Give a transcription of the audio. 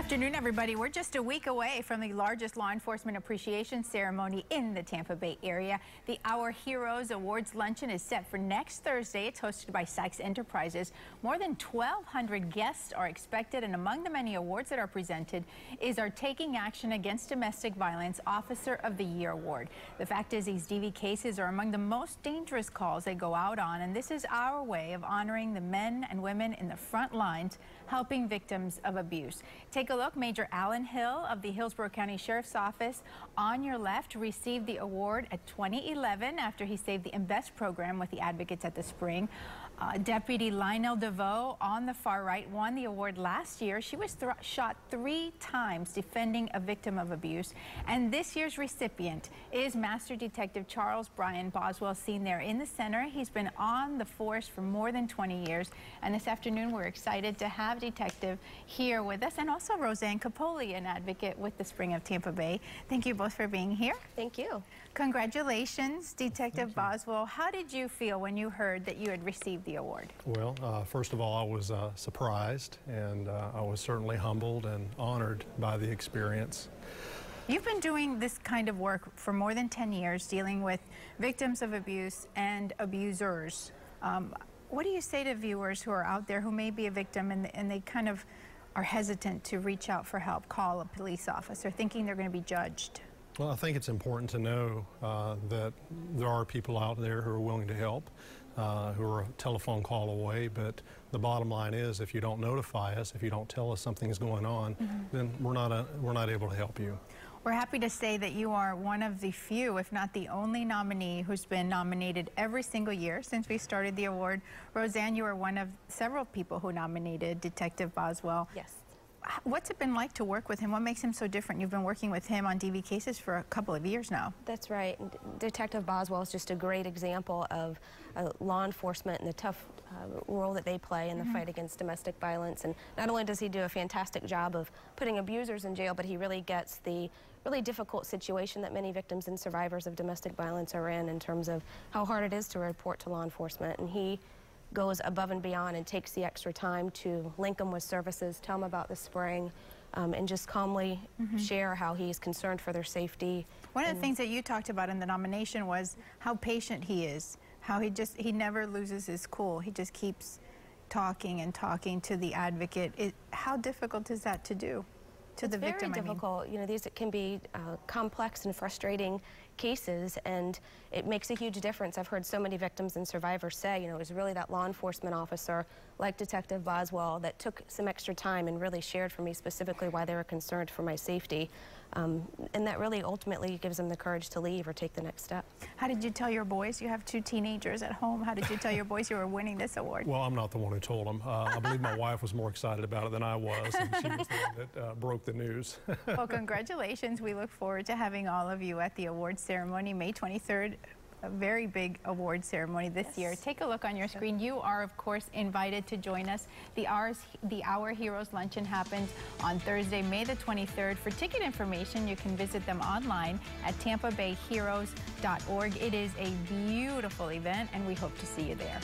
afternoon, everybody. We're just a week away from the largest law enforcement appreciation ceremony in the Tampa Bay area. The Our Heroes Awards Luncheon is set for next Thursday. It's hosted by Sykes Enterprises. More than 1,200 guests are expected, and among the many awards that are presented is our Taking Action Against Domestic Violence Officer of the Year Award. The fact is, these DV cases are among the most dangerous calls they go out on, and this is our way of honoring the men and women in the front lines helping victims of abuse. Take a look. Major Alan Hill of the Hillsborough County Sheriff's Office on your left received the award at 2011 after he saved the Invest program with the Advocates at the Spring. Deputy Lionel DeVoe on the far right won the award last year. She was shot 3 times defending a victim of abuse. And this year's recipient is Master Detective Charles Brian Boswell, seen there in the center. He's been on the force for more than 20 years. And this afternoon, we're excited to have Detective here with us, and also Roseanne Capoli, an advocate with the Spring of Tampa Bay. Thank you both for being here. Thank you. Congratulations, Detective Boswell. How did you feel when you heard that you had received the award? Well, first of all, I was surprised, and I was certainly humbled and honored by the experience. You've been doing this kind of work for more than 10 years, dealing with victims of abuse and abusers. What do you say to viewers who are out there who may be a victim and they kind of are hesitant to reach out for help, call a police officer, thinking they're going to be judged? Well, I think it's important to know that there are people out there who are willing to help, who are a telephone call away, but the bottom line is, if you don't notify us, if you don't tell us something's going on, then we're not able to help you. We're happy to say that you are one of the few, if not the only nominee who's been nominated every single year since we started the award. Roseanne, you are one of several people who nominated Detective Boswell. Yes. What's it been like to work with him? What makes him so different? You've been working with him on DV cases for a couple of years now. That's right. Detective Boswell is just a great example of law enforcement and the tough role that they play in the fight against domestic violence. And not only does he do a fantastic job of putting abusers in jail, but he really gets the really difficult situation that many victims and survivors of domestic violence are in terms of how hard it is to report to law enforcement. And he goes above and beyond and takes the extra time to link them with services, tell them about the Spring, and just calmly share how he's concerned for their safety. One of the things that you talked about in the nomination was how patient he is, how he never loses his cool. He just keeps talking and talking to the advocate. How difficult is that to do? To the victim, very difficult. You know, these can be complex and frustrating cases, and it makes a huge difference. I've heard so many victims and survivors say, you know, it was really that law enforcement officer like Detective Boswell that took some extra time and really shared for me specifically why they were concerned for my safety. And that really ultimately gives them the courage to leave or take the next step. How did you tell your boys? You have 2 teenagers at home. How did you tell your boys you were winning this award? Well, I'm not the one who told them. I believe my wife was more excited about it than I was, and she was the one that broke the news. Well, congratulations. We look forward to having all of you at the awards ceremony May 23rd. A very big award ceremony this year. Take a look on your screen. You are, of course, invited to join us. The Our Heroes Luncheon happens on Thursday, May the 23rd. For ticket information, you can visit them online at tampabayheroes.org. It is a beautiful event, and we hope to see you there.